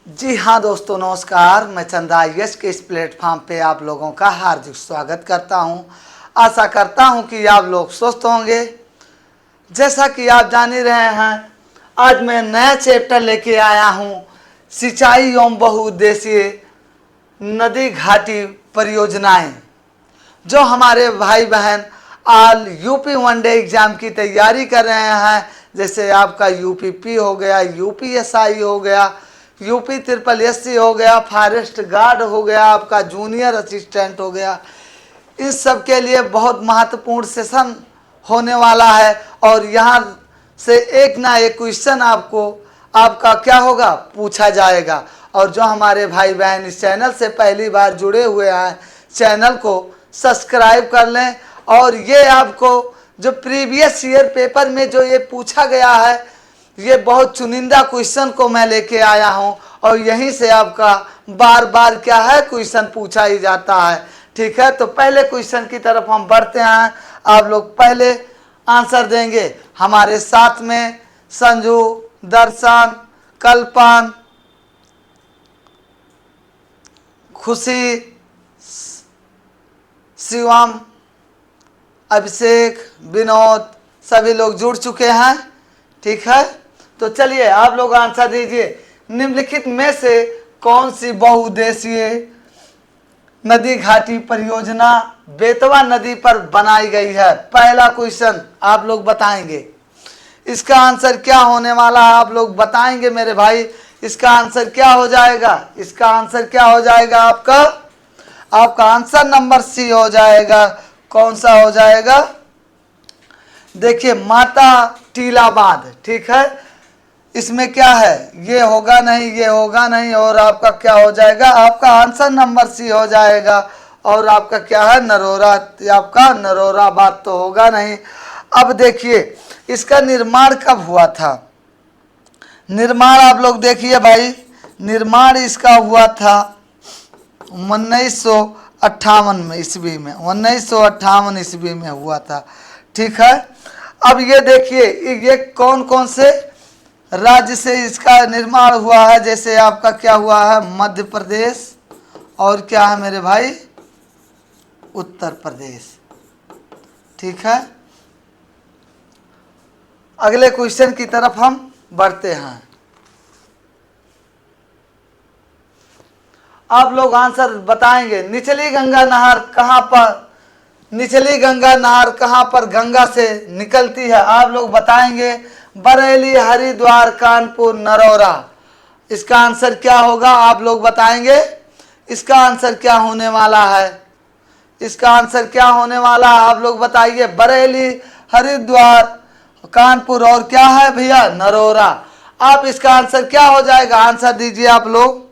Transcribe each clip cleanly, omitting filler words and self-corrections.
जी हाँ दोस्तों, नमस्कार। मैं चंदा यश के इस प्लेटफॉर्म पे आप लोगों का हार्दिक स्वागत करता हूँ। आशा करता हूँ कि आप लोग स्वस्थ होंगे। जैसा कि आप जान ही रहे हैं, आज मैं नया चैप्टर लेके आया हूँ, सिंचाई एवं बहुउद्देशीय नदी घाटी परियोजनाएं। जो हमारे भाई बहन आल यूपी वनडे एग्ज़ाम की तैयारी कर रहे हैं, जैसे आपका यूपीपी हो गया, यूपीएसआई हो गया, यूपी ट्रिपल एससी हो गया, फॉरेस्ट गार्ड हो गया, आपका जूनियर असिस्टेंट हो गया, इस सब के लिए बहुत महत्वपूर्ण सेशन होने वाला है। और यहाँ से एक ना एक क्वेश्चन आपका क्या होगा, पूछा जाएगा। और जो हमारे भाई बहन इस चैनल से पहली बार जुड़े हुए हैं, चैनल को सब्सक्राइब कर लें। और ये आपको जो प्रीवियस ईयर पेपर में जो ये पूछा गया है, ये बहुत चुनिंदा क्वेश्चन को मैं लेके आया हूँ, और यहीं से आपका बार बार क्या है, क्वेश्चन पूछा ही जाता है। ठीक है, तो पहले क्वेश्चन की तरफ हम बढ़ते हैं। आप लोग पहले आंसर देंगे। हमारे साथ में संजू, दर्शन, कल्पन, खुशी, शिवम, अभिषेक, विनोद, सभी लोग जुड़ चुके हैं। ठीक है, तो चलिए आप लोग आंसर दीजिए। निम्नलिखित में से कौन सी बहुउद्देशीय नदी घाटी परियोजना बेतवा नदी पर बनाई गई है? पहला क्वेश्चन आप लोग बताएंगे। इसका आंसर क्या होने वाला है, आप लोग बताएंगे मेरे भाई। इसका आंसर क्या हो जाएगा? इसका आंसर क्या हो जाएगा? आपका आंसर नंबर सी हो जाएगा। कौन सा हो जाएगा? देखिए, माता टीला बांध। ठीक है, इसमें क्या है, ये होगा नहीं, ये होगा नहीं, और आपका क्या हो जाएगा? आपका आंसर नंबर सी हो जाएगा। और आपका क्या है? नरोरा। आपका नरोरा बात तो होगा नहीं। अब देखिए, इसका निर्माण कब हुआ था? निर्माण आप लोग देखिए भाई, निर्माण इसका हुआ था 1958 में ईस्वी में, 1958 ईस्वी में हुआ था। ठीक है, अब ये देखिए, ये कौन कौन से राज्य से इसका निर्माण हुआ है? जैसे आपका क्या हुआ है? मध्य प्रदेश, और क्या है मेरे भाई? उत्तर प्रदेश। ठीक है, अगले क्वेश्चन की तरफ हम बढ़ते हैं। आप लोग आंसर बताएंगे। निचली गंगा नहर कहाँ पर, निचली गंगा नहर कहाँ पर गंगा से निकलती है? आप लोग बताएंगे। बरेली, हरिद्वार, कानपुर, नरोरा। इसका आंसर क्या होगा? आप लोग बताएंगे। इसका आंसर क्या होने वाला है? इसका आंसर क्या होने वाला है? आप लोग बताइए। बरेली, हरिद्वार, कानपुर, और क्या है भैया? नरोरा। आप इसका आंसर क्या हो जाएगा? आंसर दीजिए आप लोग।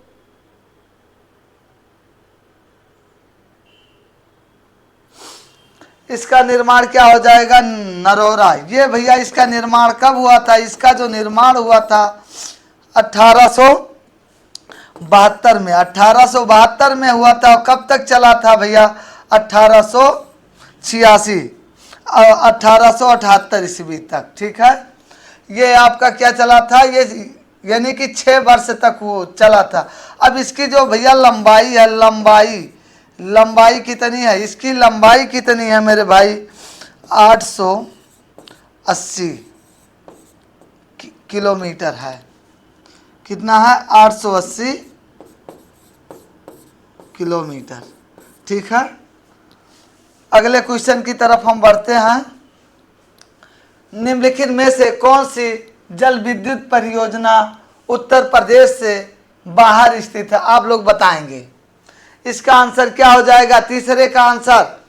इसका निर्माण क्या हो जाएगा? नरोरा। ये भैया इसका निर्माण कब हुआ था? इसका जो निर्माण हुआ था 1872 में, 1872 में हुआ था। कब तक चला था भैया? 1886 और 1878 ईस्वी तक। ठीक है, ये आपका क्या चला था? ये यानी कि 6 वर्ष तक वो चला था। अब इसकी जो भैया लंबाई है, लंबाई कितनी है? इसकी लंबाई कितनी है मेरे भाई? 880 किलोमीटर है। कितना है? 880 किलोमीटर। ठीक है, अगले क्वेश्चन की तरफ हम बढ़ते हैं। निम्नलिखित में से कौन सी जल विद्युत परियोजना उत्तर प्रदेश से बाहर स्थित है? आप लोग बताएंगे। इसका आंसर क्या हो जाएगा? तीसरे का आंसर।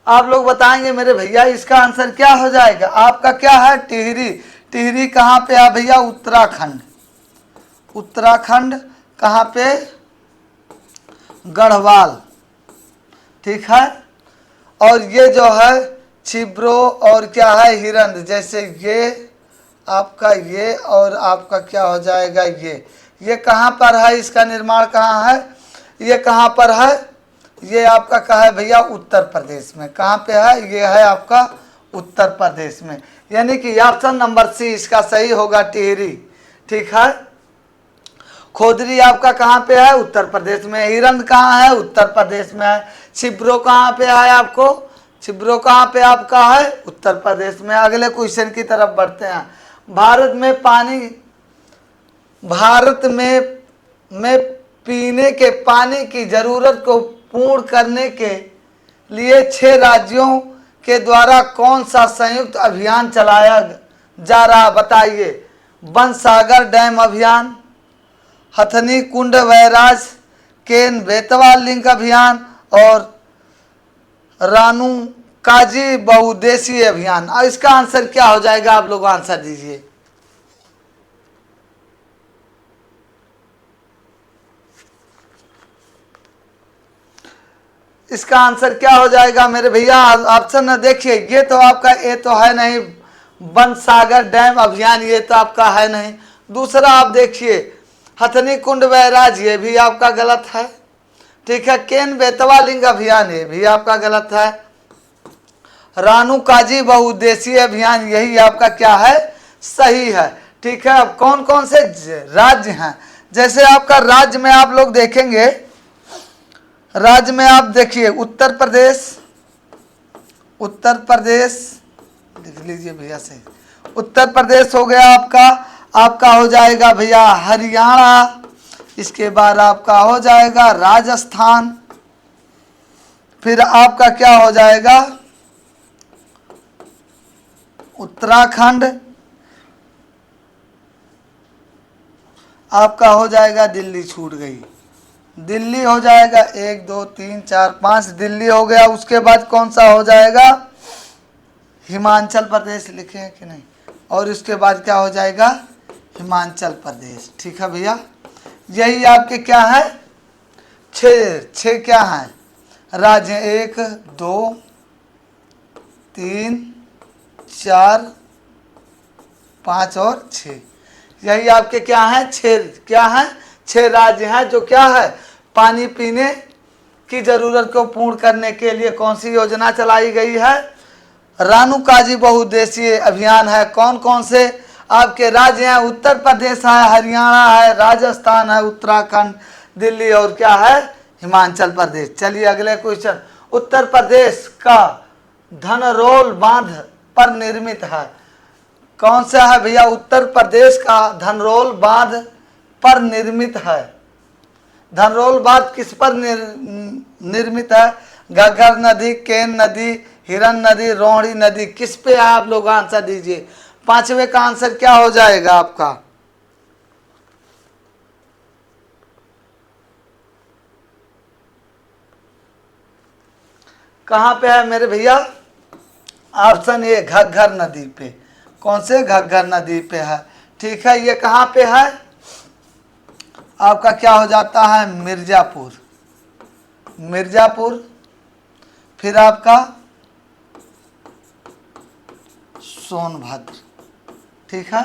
आप लोग बताएंगे मेरे भैया। इसका आंसर क्या हो जाएगा? आपका क्या है? टिहरी। टिहरी कहाँ पे है भैया? उत्तराखंड। उत्तराखंड कहाँ पे? गढ़वाल। ठीक है, और ये जो है छिब्रो, और क्या है? हिरन। जैसे ये आपका ये, और आपका क्या हो जाएगा? ये कहाँ पर है? इसका निर्माण कहाँ है? ये कहाँ पर है? ये आपका कहाँ है भैया? उत्तर प्रदेश में। कहाँ पे है? ये है आपका उत्तर प्रदेश में, यानी कि ऑप्शन नंबर सी इसका सही होगा, टिहरी। ठीक है। खोदरी आपका कहाँ पे है? उत्तर प्रदेश में। हिरन कहाँ है? उत्तर प्रदेश में है। छिब्रो कहाँ पे है आपको? छिब्रो कहाँ पे आपका है? उत्तर प्रदेश में। अगले क्वेश्चन की तरफ बढ़ते हैं। भारत में पीने के पानी की जरूरत को पूर्ण करने के लिए 6 राज्यों के द्वारा कौन सा संयुक्त अभियान चलाया जा रहा, बताइए। बनसागर डैम अभियान, हथनी कुंड बैराज, केन बेतवा लिंक अभियान और रानू काजी बहुउद्देशीय अभियान। अब इसका आंसर क्या हो जाएगा? आप लोग आंसर दीजिए। इसका आंसर क्या हो जाएगा मेरे भैया? ऑप्शन न देखिए, ये तो आपका ए तो है नहीं, बनसागर डैम अभियान ये तो आपका है नहीं। दूसरा आप देखिए हथनी कुंड बैराज, ये भी आपका गलत है। ठीक है। केन बेतवा लिंक अभियान, ये भी आपका गलत है। रानू काजी बहुउद्देशीय अभियान, यही आपका क्या है? सही है। ठीक है। अब कौन कौन से राज्य हैं? जैसे आपका राज्य में आप लोग देखेंगे, राज्य में आप देखिए उत्तर प्रदेश लिख लीजिए भैया से। उत्तर प्रदेश हो गया आपका हो जाएगा भैया हरियाणा, इसके बाद आपका हो जाएगा राजस्थान, फिर आपका क्या हो जाएगा? उत्तराखंड, आपका हो जाएगा दिल्ली, छूट गई, दिल्ली हो जाएगा। 1 2 3 4 5 दिल्ली हो गया। उसके बाद कौन सा हो जाएगा? हिमाचल प्रदेश लिखे हैं कि नहीं? और इसके बाद क्या हो जाएगा? हिमाचल प्रदेश। ठीक है भैया। यही आपके क्या है? 6 क्या है राज्य? 1 2 3 4 5 और 6, यही आपके क्या है? 6 राज्य हैं जो क्या है? पानी पीने की जरूरत को पूर्ण करने के लिए कौन सी योजना चलाई गई है? रानू काजी बहुउद्देशीय अभियान है। कौन कौन से आपके राज्य हैं? उत्तर प्रदेश है, हरियाणा है, राजस्थान है, उत्तराखंड, दिल्ली और क्या है? हिमाचल प्रदेश। चलिए अगले क्वेश्चन। उत्तर प्रदेश का धनरोल बांध पर निर्मित है, कौन सा है भैया? उत्तर प्रदेश का धनरोल बांध पर निर्मित है। धनरोल बांध किस पर निर्मित है? घग्गर नदी, केन नदी, हिरन नदी, रोहिणी नदी, किस पे है? आप लोग आंसर दीजिए। 5वें का आंसर क्या हो जाएगा आपका? कहां पे है मेरे भैया? ऑप्शन ए घग्गर नदी पे। कौन से? घग्गर नदी पे है। ठीक है। ये कहां पे है? आपका क्या हो जाता है? मिर्जापुर, फिर आपका सोनभद्र। ठीक है।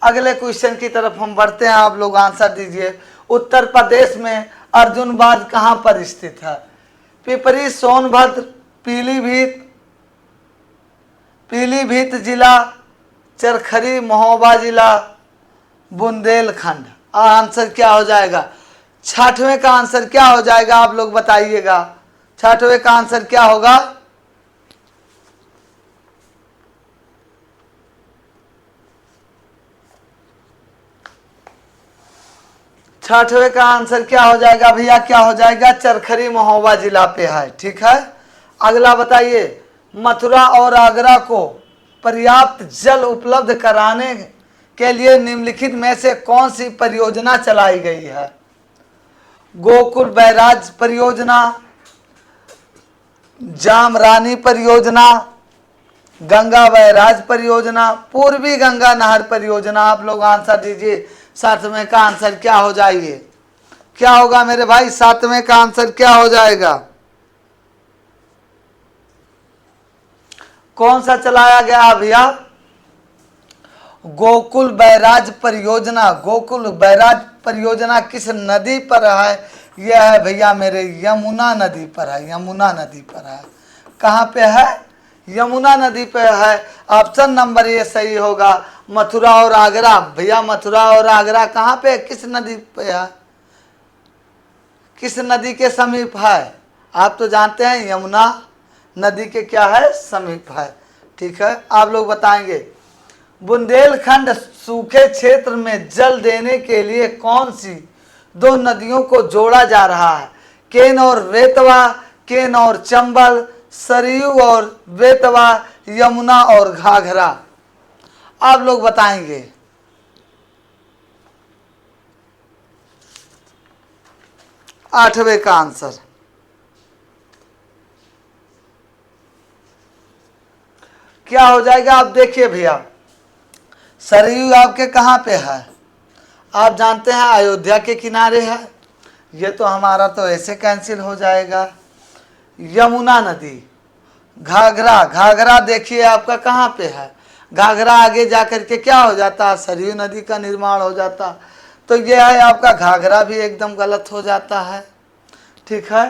अगले क्वेश्चन की तरफ हम बढ़ते हैं, आप लोग आंसर दीजिए। उत्तर प्रदेश में अर्जुन बांध कहां पर स्थित है? पिपरी, सोनभद्र, पीलीभीत जिला, चरखरी, महोबा जिला, बुंदेलखंड। आंसर क्या हो जाएगा? 6वें का आंसर क्या हो जाएगा? आप लोग बताइएगा। 6वें का आंसर क्या होगा? 6वें का आंसर क्या हो जाएगा भैया? क्या हो जाएगा? चरखरी महोबा जिला पे है। ठीक है। अगला बताइए। मथुरा और आगरा को पर्याप्त जल उपलब्ध कराने के लिए निम्नलिखित में से कौन सी परियोजना चलाई गई है? गोकुल बैराज परियोजना, जामरानी परियोजना, गंगा बैराज परियोजना, पूर्वी गंगा नहर परियोजना। आप लोग आंसर दीजिए। 7वें का आंसर क्या हो जाएगी? क्या होगा मेरे भाई? 7वें का आंसर क्या हो जाएगा? कौन सा चलाया गया भैया? गोकुल बैराज परियोजना। गोकुल बैराज परियोजना किस नदी पर है? यह है भैया मेरे यमुना नदी पर है। यमुना नदी पर है। कहाँ पे है? यमुना नदी पे है। ऑप्शन नंबर ये सही होगा। मथुरा और आगरा, भैया मथुरा और आगरा कहाँ पे है, किस नदी पे है, किस नदी के समीप है? आप तो जानते हैं यमुना नदी के क्या है, समीप है। ठीक है, आप लोग बताएंगे बुंदेलखंड सूखे क्षेत्र में जल देने के लिए कौन सी दो नदियों को जोड़ा जा रहा है? केन और बेतवा, केन और चंबल, सरयू और बेतवा, यमुना और घाघरा। आप लोग बताएंगे। आठवें का आंसर क्या हो जाएगा? आप देखिए भैया, सरयू आपके कहाँ पे है? आप जानते हैं अयोध्या के किनारे है। ये तो हमारा तो ऐसे कैंसिल हो जाएगा। यमुना नदी, घाघरा, घाघरा देखिए आपका कहाँ पे है? घाघरा आगे जाकर के क्या हो जाता है, सरयू नदी का निर्माण हो जाता। तो ये है आपका घाघरा भी एकदम गलत हो जाता है। ठीक है,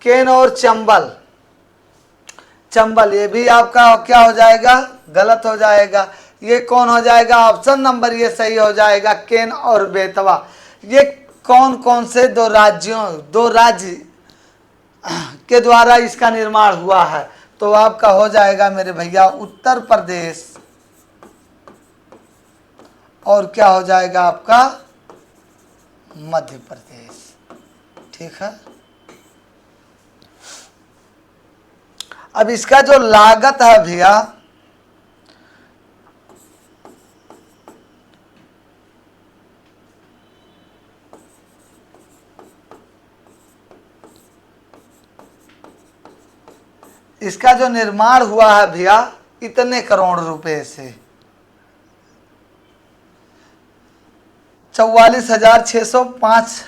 केन और चंबल, चंबल ये भी आपका क्या हो जाएगा, गलत हो जाएगा। ये कौन हो जाएगा? ऑप्शन नंबर ये सही हो जाएगा, केन और बेतवा। ये कौन कौन से दो राज्यों, दो राज्य के द्वारा इसका निर्माण हुआ है? तो आपका हो जाएगा मेरे भैया उत्तर प्रदेश, और क्या हो जाएगा आपका मध्य प्रदेश। ठीक है, अब इसका जो लागत है भैया, इसका जो निर्माण हुआ है भैया इतने करोड़ रुपए से, 44,605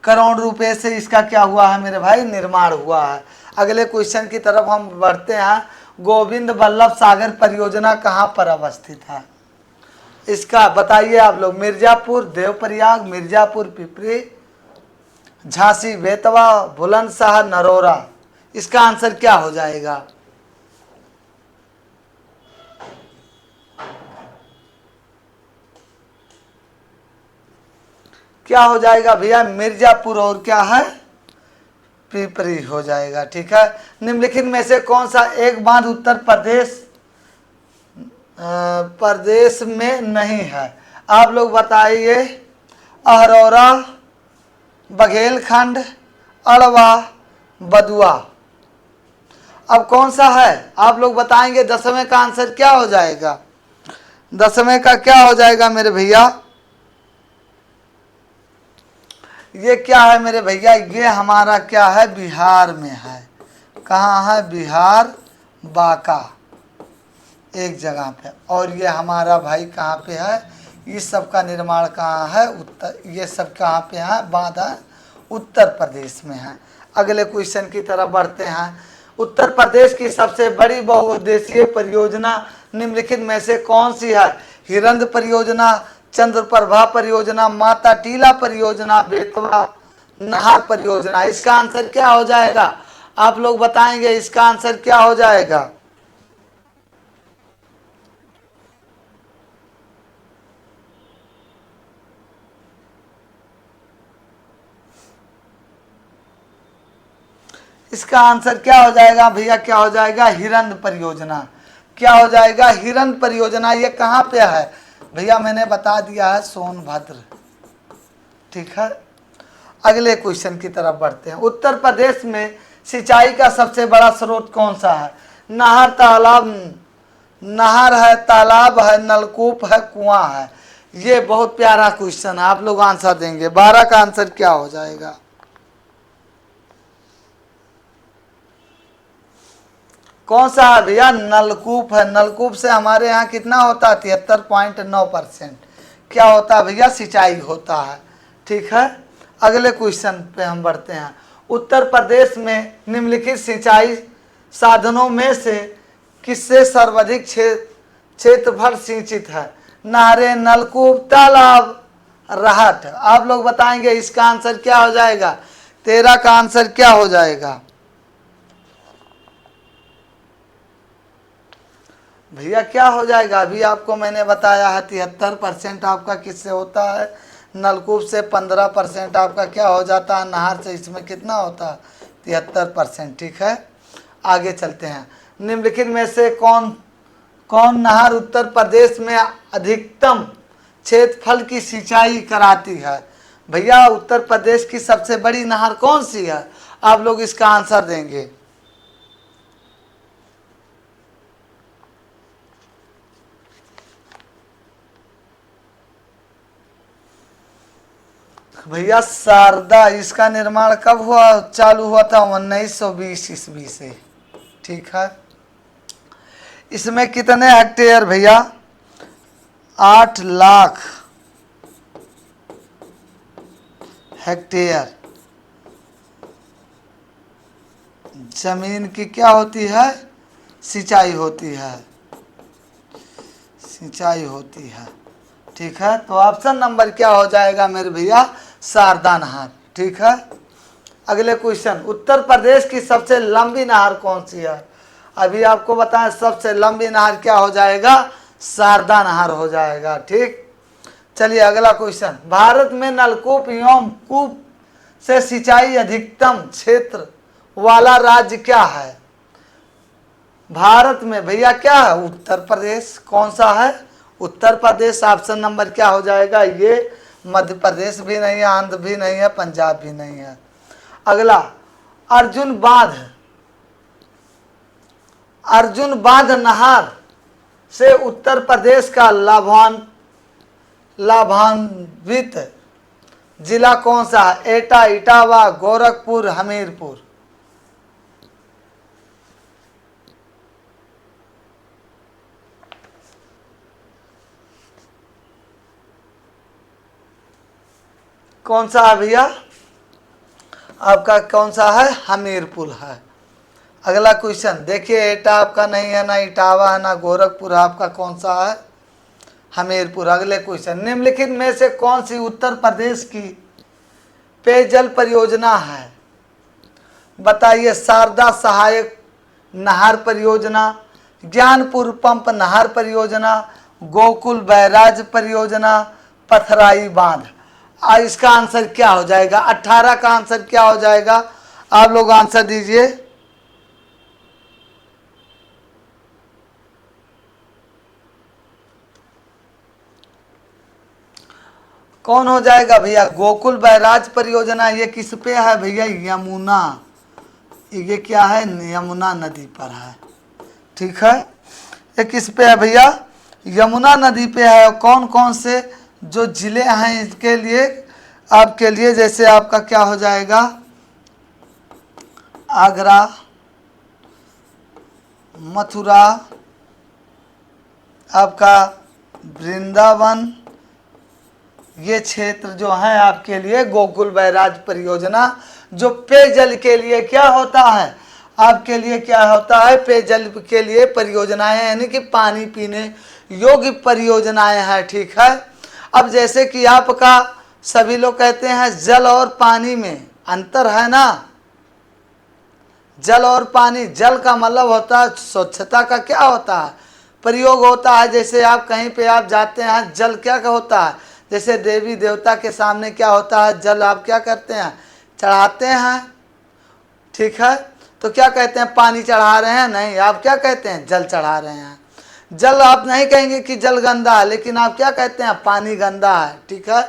करोड़ रुपए से इसका क्या हुआ है मेरे भाई, निर्माण हुआ है। अगले क्वेश्चन की तरफ हम बढ़ते हैं। गोविंद बल्लभ सागर परियोजना कहाँ पर अवस्थित है? इसका बताइए आप लोग। मिर्जापुर, देवप्रयाग, मिर्जापुर पिपरी, झांसी बेतवा, बुलंदशहर, नरोरा। इसका आंसर क्या हो जाएगा? क्या हो जाएगा भैया? मिर्जापुर और क्या है, पिपरी हो जाएगा। ठीक है, निम्नलिखित में से कौन सा एक बांध उत्तर प्रदेश में नहीं है? आप लोग बताइए। अहरौरा, बघेलखंड, अड़वा, बदुआ। अब कौन सा है आप लोग बताएंगे। 10वें का आंसर क्या हो जाएगा? 10वें का क्या हो जाएगा मेरे भैया? ये क्या है मेरे भैया? ये हमारा क्या है, बिहार में है। कहाँ है? बिहार, बांका एक जगह पे। और ये हमारा भाई कहाँ पे है? इस सब का निर्माण कहाँ है? उत्तर, ये सब कहाँ पे है? बांध है उत्तर प्रदेश में है। अगले क्वेश्चन की तरफ बढ़ते हैं। उत्तर प्रदेश की सबसे बड़ी बहुउद्देशीय परियोजना निम्नलिखित में से कौन सी है? हिरंद परियोजना, चंद्रप्रभा परियोजना, माता टीला परियोजना, बेतवा नहर परियोजना। इसका आंसर क्या हो जाएगा? आप लोग बताएंगे इसका आंसर क्या हो जाएगा? इसका आंसर क्या हो जाएगा भैया? क्या हो जाएगा? हिरंद परियोजना। क्या हो जाएगा? हिरंद परियोजना। ये कहाँ पे है भैया? मैंने बता दिया है, सोनभद्र। ठीक है, अगले क्वेश्चन की तरफ बढ़ते हैं। उत्तर प्रदेश में सिंचाई का सबसे बड़ा स्रोत कौन सा है? नहर, तालाब, नहर है, तालाब है, नलकूप है, कुआं है। ये बहुत प्यारा क्वेश्चन है, आप लोग आंसर देंगे। 12 का आंसर क्या हो जाएगा? कौन सा है भैया? नलकूप है। नलकूप से हमारे यहाँ कितना होता है? 73.9%। क्या होता है भैया? सिंचाई होता है। ठीक है, अगले क्वेश्चन पे हम बढ़ते हैं। उत्तर प्रदेश में निम्नलिखित सिंचाई साधनों में से किससे सर्वाधिक क्षेत्रफल सिंचित है? नहरें, नलकूप, तालाब, राहत। आप लोग बताएंगे इसका आंसर क्या हो जाएगा? 13 का आंसर क्या हो जाएगा? भैया क्या हो जाएगा, अभी आपको मैंने बताया है 73% आपका किससे होता है, नलकूप से। 15% आपका क्या हो जाता है, नहर से। इसमें कितना होता है, 73%। ठीक है, आगे चलते हैं। निम्नलिखित में से कौन कौन नहर उत्तर प्रदेश में अधिकतम क्षेत्रफल की सिंचाई कराती है। भैया उत्तर प्रदेश की सबसे बड़ी नहर कौन सी है, आप लोग इसका आंसर देंगे। भैया शारदा, इसका निर्माण कब हुआ, चालू हुआ था 1920 ईस्वी से। ठीक है, इसमें कितने हेक्टेयर भैया, 8 लाख हेक्टेयर जमीन की क्या होती है, सिंचाई होती है, सिंचाई होती है। ठीक है, तो ऑप्शन नंबर क्या हो जाएगा मेरे भैया, शारदा नहर। ठीक है, अगले क्वेश्चन, उत्तर प्रदेश की सबसे लंबी नहर कौन सी है। अभी आपको बताएं, सबसे लंबी नहर क्या हो जाएगा, शारदा नहर हो जाएगा। ठीक, चलिए अगला क्वेश्चन, भारत में नलकूप एवं कूप से सिंचाई अधिकतम क्षेत्र वाला राज्य क्या है। भारत में भैया क्या है, उत्तर प्रदेश। कौन सा है, उत्तर प्रदेश। ऑप्शन नंबर क्या हो जाएगा, ये मध्य प्रदेश भी नहीं है, आंध्र भी नहीं है, पंजाब भी नहीं है। अगला, अर्जुन बांध, अर्जुन बांध नहर से उत्तर प्रदेश का लाभान्वित जिला कौन सा है, एटा, इटावा, गोरखपुर, हमीरपुर। कौन सा है भैया, आपका कौन सा है, हमीरपुर है। अगला क्वेश्चन देखिए, एटा आपका नहीं है, ना इटावा है, ना गोरखपुर, आपका कौन सा है, हमीरपुर। अगले क्वेश्चन, निम्नलिखित में से कौन सी उत्तर प्रदेश की पेयजल परियोजना है। बताइए, शारदा सहायक नहर परियोजना, ज्ञानपुर पंप नहर परियोजना, गोकुल बैराज परियोजना, पथराई बांध। इसका आंसर क्या हो जाएगा, 18 का आंसर क्या हो जाएगा, आप लोग आंसर दीजिए। कौन हो जाएगा भैया, गोकुल बैराज परियोजना। ये किस पे है भैया, यमुना, ये क्या है, यमुना नदी पर है। ठीक है, ये किस पे है भैया, यमुना नदी पे है। कौन कौन से जो जिले हैं इसके लिए, आपके लिए, जैसे आपका क्या हो जाएगा, आगरा, मथुरा, आपका वृंदावन, ये क्षेत्र जो है आपके लिए गोकुल बैराज परियोजना, जो पेयजल के लिए क्या होता है, आपके लिए क्या होता है, पेयजल के लिए परियोजनाएं, यानी कि पानी पीने योग्य परियोजनाएं हैं। ठीक है, अब जैसे कि आपका सभी लोग कहते हैं जल और पानी में अंतर है ना, जल और पानी, जल का मतलब होता है स्वच्छता का क्या होता है, प्रयोग होता है। जैसे आप कहीं पे आप जाते हैं, जल क्या होता है, जैसे देवी देवता के सामने क्या होता है, जल आप क्या करते हैं, चढ़ाते हैं। ठीक है, तो क्या कहते हैं, पानी चढ़ा रहे हैं, नहीं, आप क्या कहते हैं, जल चढ़ा रहे हैं। जल आप नहीं कहेंगे कि जल गंदा है, लेकिन आप क्या कहते हैं, पानी गंदा है। ठीक है,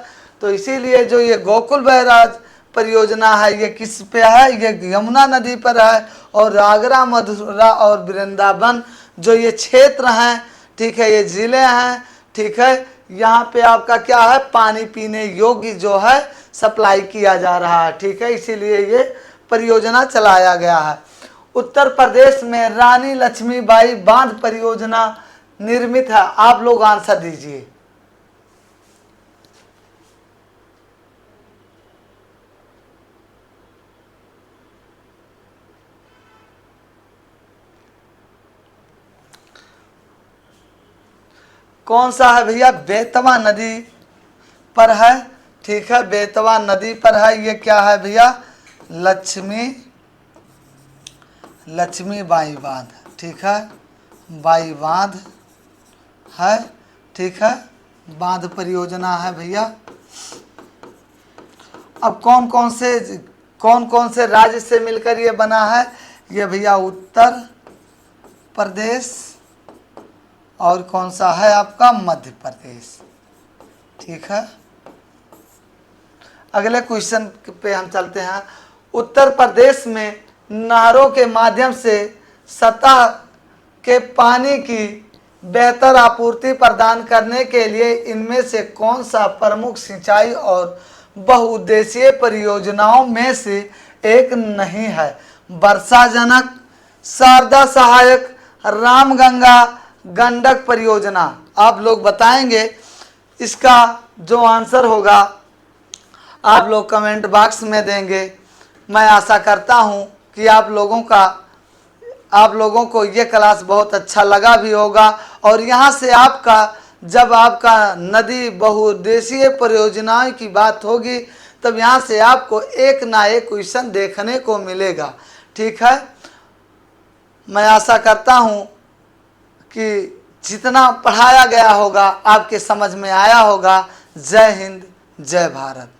तो इसीलिए जो ये गोकुल बैराज परियोजना है, ये किस पे है, ये यमुना नदी पर है। और आगरा, मथुरा और वृंदावन जो ये क्षेत्र हैं, ठीक है, ये जिले हैं। ठीक है, यहाँ पे आपका क्या है, पानी पीने योग्य जो है सप्लाई किया जा रहा है। ठीक है, इसीलिए ये परियोजना चलाया गया है। उत्तर प्रदेश में रानी लक्ष्मीबाई बांध परियोजना निर्मित है, आप लोग आंसर दीजिए। कौन सा है भैया, बेतवा नदी पर है। ठीक है, बेतवा नदी पर है। ये क्या है भैया, लक्ष्मीबाई बांध। ठीक है, बाई बांध है, ठीक है, बांध परियोजना है भैया। अब कौन कौन से राज्य से मिलकर ये बना है? ये भैया उत्तर प्रदेश और कौन सा है आपका? मध्य प्रदेश, ठीक है। अगले क्वेश्चन पे हम चलते हैं। उत्तर प्रदेश में नहरों के माध्यम से सतह के पानी की बेहतर आपूर्ति प्रदान करने के लिए इनमें से कौन सा प्रमुख सिंचाई और बहुउद्देशीय परियोजनाओं में से एक नहीं है? वर्षा जनक, शारदा सहायक, रामगंगा गंडक परियोजना। आप लोग बताएंगे इसका जो आंसर होगा आप लोग कमेंट बॉक्स में देंगे। मैं आशा करता हूं कि आप लोगों को ये क्लास बहुत अच्छा लगा भी होगा और यहाँ से जब आपका नदी बहुउद्देशीय परियोजनाओं की बात होगी तब यहाँ से आपको एक ना एक क्वेश्चन देखने को मिलेगा, ठीक है। मैं आशा करता हूँ कि जितना पढ़ाया गया होगा आपके समझ में आया होगा। जय हिंद, जय भारत।